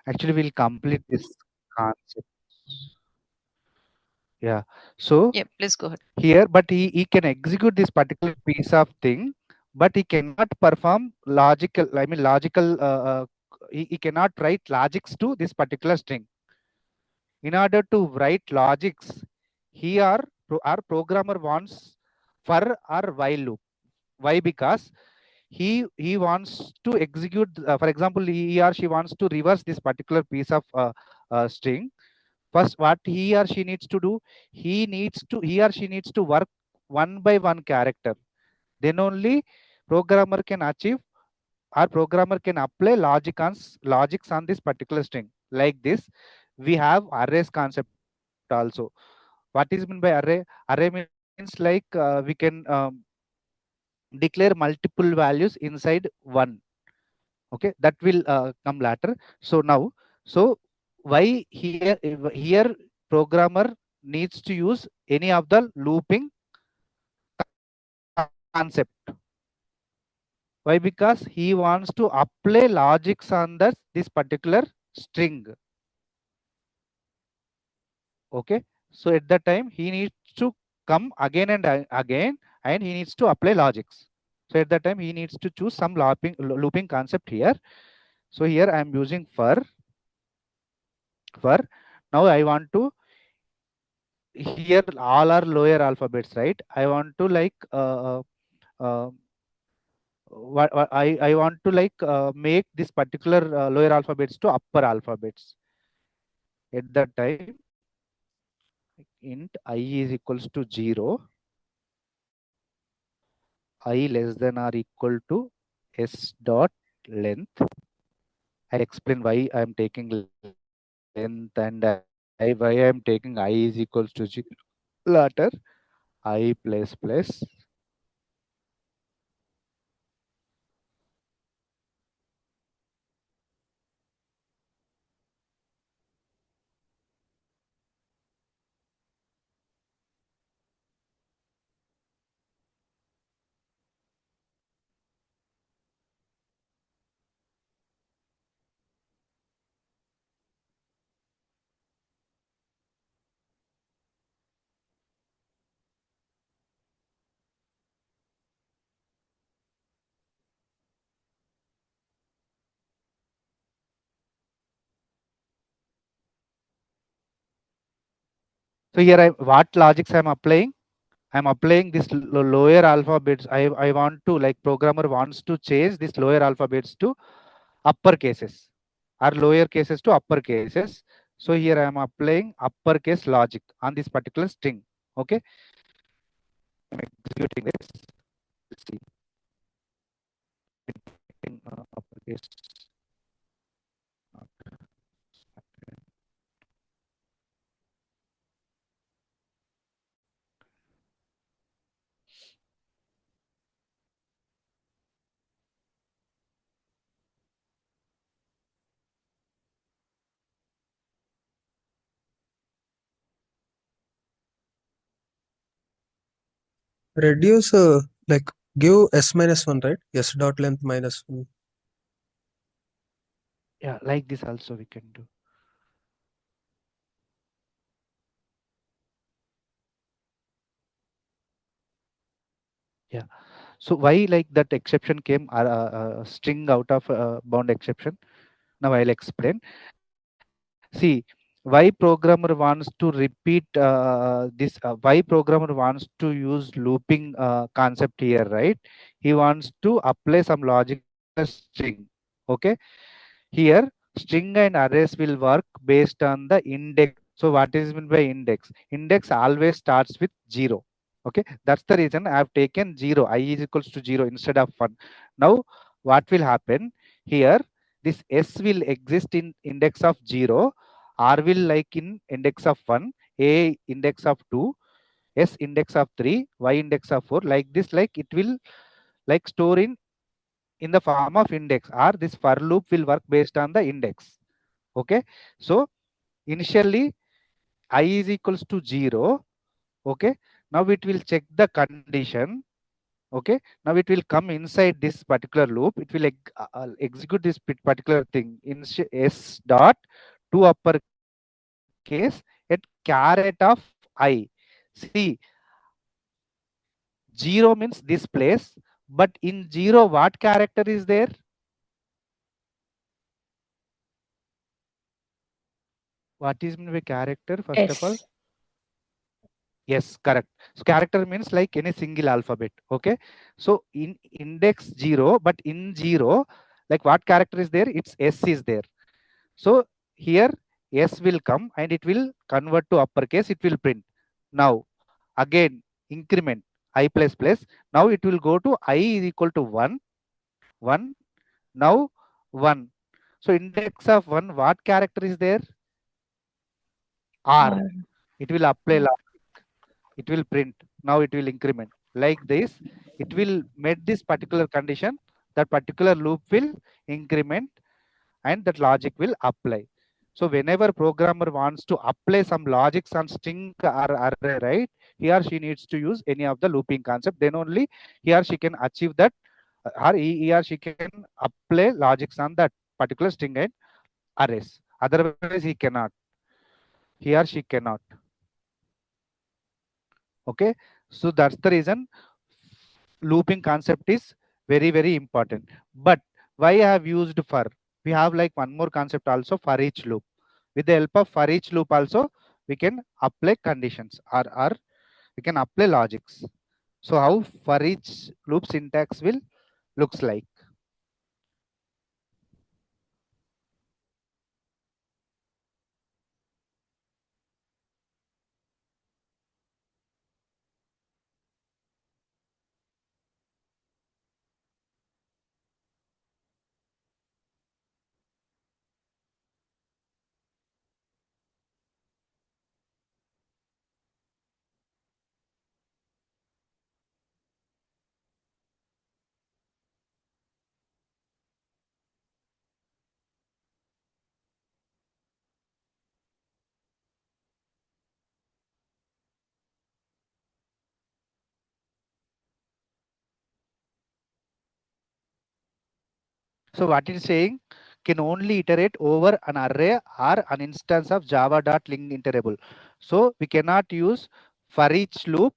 Actually, we'll complete this concept. Yeah. So Yeah, please go ahead. here, but he can execute this particular piece of thing, but he cannot perform logical, I mean, logical, he cannot write logics to this particular string. In order to write logics, he or our programmer wants for or while loop. Why? Because he wants to execute, for example, he or she wants to reverse this particular piece of string. First, what he or she needs to do, he or she needs to work one by one character. Then only programmer can achieve, or programmer can apply logics on this particular string. Like this, we have arrays concept also. What is meant by array? Array means like we can declare multiple values inside one. Okay, that will come later. So now, so why here programmer needs to use any of the looping concept. Why? Because he wants to apply logics on this particular string. Okay, so at that time he needs to come again and again, and he needs to apply logics. So at that time he needs to choose some looping concept here. So here I am using for. Now I want to, here all are lower alphabets, right? I want to like uh, I want to like make this particular lower alphabets to upper alphabets. At that time, int I is equals to 0, I less than or equal to s dot length. I'll explain why I am taking length, and why I am taking I is equals to 0 later. I plus plus. So here what logics I'm applying? I'm applying this lower alphabets. I want to, like, programmer wants to change this lower alphabets to upper cases, or lower cases to upper cases. So here I am applying uppercase logic on this particular string. Okay, I'm executing this. Let's see, in uppercase. Reduce, like give s minus 1, right? S dot length minus 1. Yeah, like this also we can do. Yeah. So why like that exception came, string out of bound exception? Now I'll explain. See, why programmer wants to repeat this? Why programmer wants to use looping concept here, right? He wants to apply some logic string. Okay, here string and arrays will work based on the index. So what is meant by index? Index always starts with 0. Okay, that's the reason I have taken 0. I is equals to 0 instead of 1. Now what will happen here? This s will exist in index of 0, r will like in index of 1, a index of 2, s index of 3, y index of 4. Like this, like it will like store in the form of index, or this for loop will work based on the index. Okay, so initially I is equals to 0. Okay, now it will check the condition. Okay, now it will come inside this particular loop. It will execute this particular thing in s dot to uppercase at caret of I. See, 0 means this place, but in 0 what character is there? What is mean by character, first of all? S. Yes, correct. So character means like any single alphabet. Okay, so in index 0, but in 0, like what character is there? It's s is there. So here s will come and it will convert to uppercase. It will print. Now again increment I plus plus. Now it will go to I is equal to 1, 1. Now 1. So index of 1, what character is there? R. R. It will apply logic. It will print. Now it will increment. Like this, it will meet this particular condition. That particular loop will increment and that logic will apply. So whenever programmer wants to apply some logics on string or array, right, he or she needs to use any of the looping concept. Then only he or she can achieve that, or he or she can apply logics on that particular string and arrays. Otherwise, he cannot. He or she cannot. Okay, so that's the reason looping concept is very very important. But why I have used for? We have like one more concept also, for each loop. With the help of for each loop also, we can apply conditions, or we can apply logics. So how for each loop syntax will looks like? So what it is saying, can only iterate over an array or an instance of java dot linked iterable. So we cannot use for each loop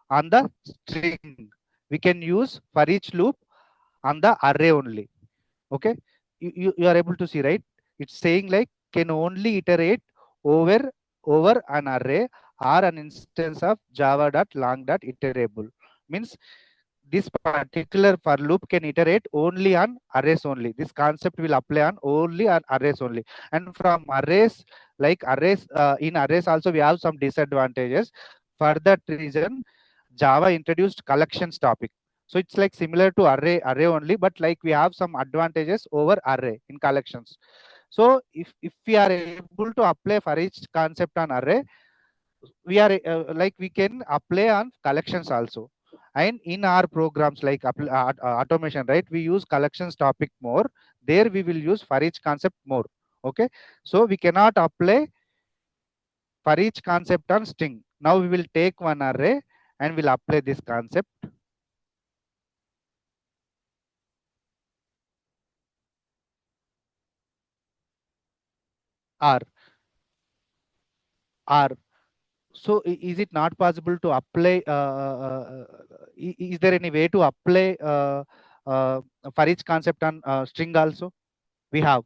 on the string. We can use for each loop on the array only. Okay, you are able to see, right? It's saying like can only iterate over an array or an instance of java dot long dot iterable. Means this particular for loop can iterate only on arrays only. This concept will apply on only on arrays only. And from arrays, like arrays, in arrays also we have some disadvantages. For that reason, Java introduced collections topic. So it's like similar to array only, but like we have some advantages over array in collections. So if we are able to apply for each concept on array, we are like we can apply on collections also. And in our programs like automation, right, we use collections topic more. There we will use for each concept more. Okay, so we cannot apply for each concept on string. Now we will take one array and we'll apply this concept. R r So is it not possible to apply, is there any way to apply uh, for each concept on string also? We have.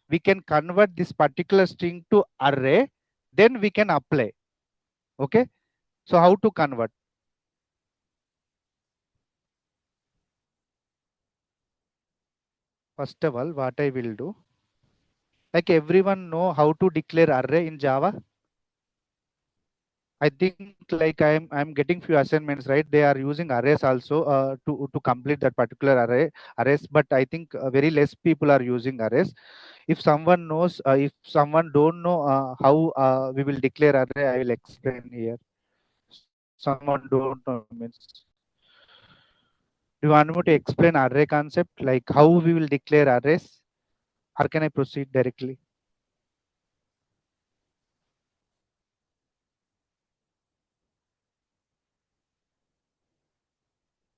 We can convert this particular string to array, then we can apply. Okay, so how to convert? First of all, what I will do, like everyone know how to declare array in Java. I think like I'm getting few assignments, right? They are using arrays also to complete that particular arrays. But I think very less people are using arrays. If someone knows, if someone don't know how we will declare array, I will explain here. Someone don't know means, do you want me to explain array concept, like how we will declare arrays, or can I proceed directly?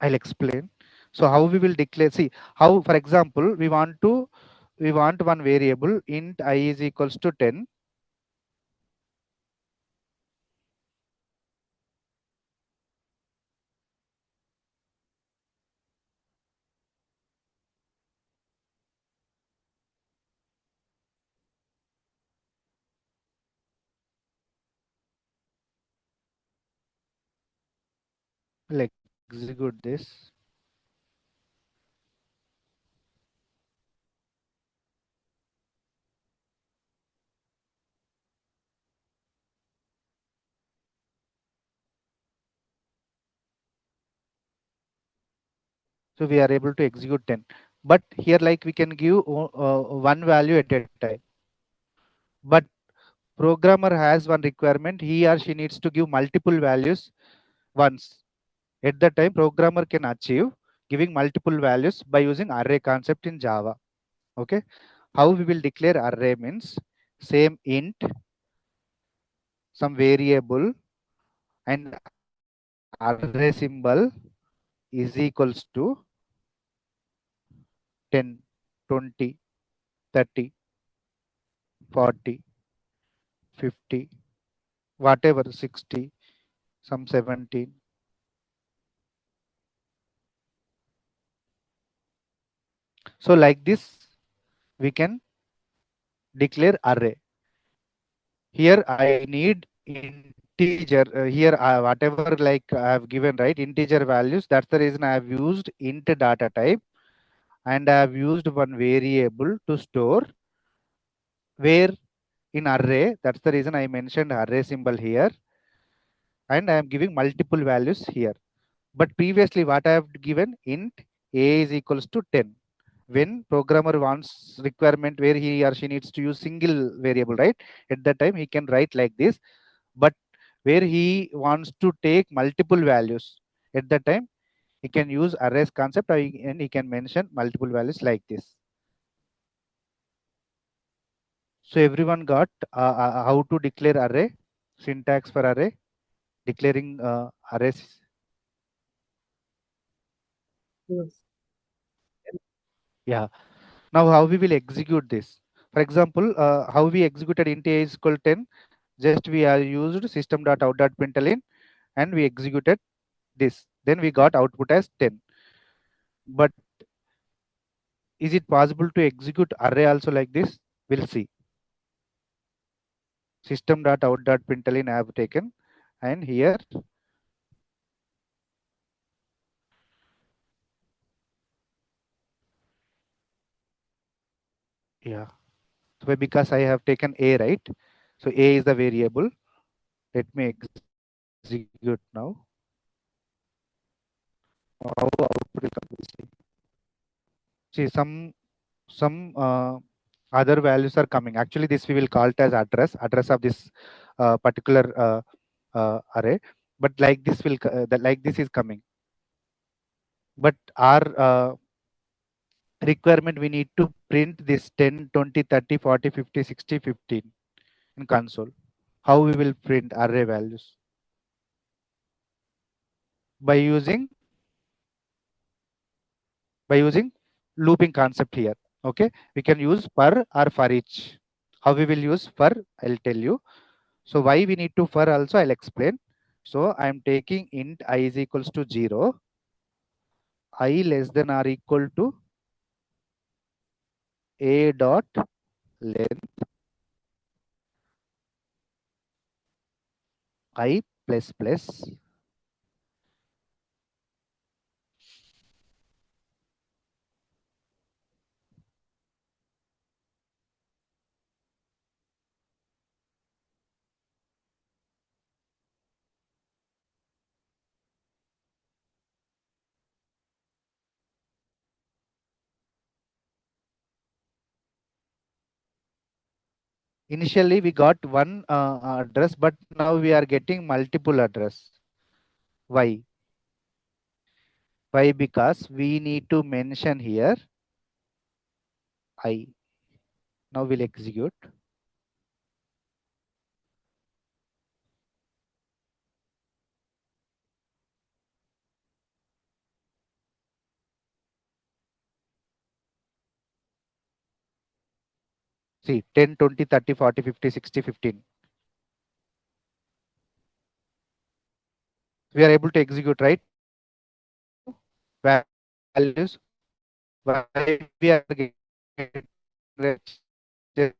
I'll explain. So how we will declare, see how, for example, we want one variable int I is equals to 10. We'll execute this. So we are able to execute 10, but here like we can give one value at a time, but programmer has one requirement, he or she needs to give multiple values once. At the time programmer can achieve giving multiple values by using array concept in Java. Okay, how we will declare array means same int some variable and array symbol is equals to 10, 20, 30, 40, 50, whatever, 60, some 17. So like this we can declare array. Here I need integer, here whatever like I have given, right, integer values. That's the reason I have used int data type, and I have used one variable to store where in array. That's the reason I mentioned array symbol here, and I am giving multiple values here. But previously what I have given int a is equals to 10. When programmer wants requirement where he or she needs to use single variable, right, at that time he can write like this. But where he wants to take multiple values, at that time he can use arrays concept, and he can mention multiple values like this. So everyone got how to declare array, syntax for array, declaring arrays. Yes. Yeah. Now how we will execute this? For example, how we executed int a is equal 10, just we are used system.out.println and we executed this, then we got output as 10. But is it possible to execute array also like this? We'll see. System.out.println I have taken, and here, yeah, so because I have taken a, right, so a is the variable. Let me execute now. How output will come, we'll see. See, some other values are coming. Actually this we will call it as address of this particular array, but like this will like this is coming. But our requirement, we need to print this 10, 20, 30, 40, 50, 60, 15 in console. How we will print array values? By using looping concept here. Okay, we can use per or for each. How we will use for, I'll tell you. So why we need to for also, I'll explain. So I am taking int I is equals to 0, I less than or equal to a dot length I plus plus. Initially we got one address, but now we are getting multiple address. Why? Why? Because we need to mention here I. Now we'll execute. See, 10, 20, 30, 40, 50, 60, 15. We are able to execute, right? Values. Why we are getting just 10 seconds.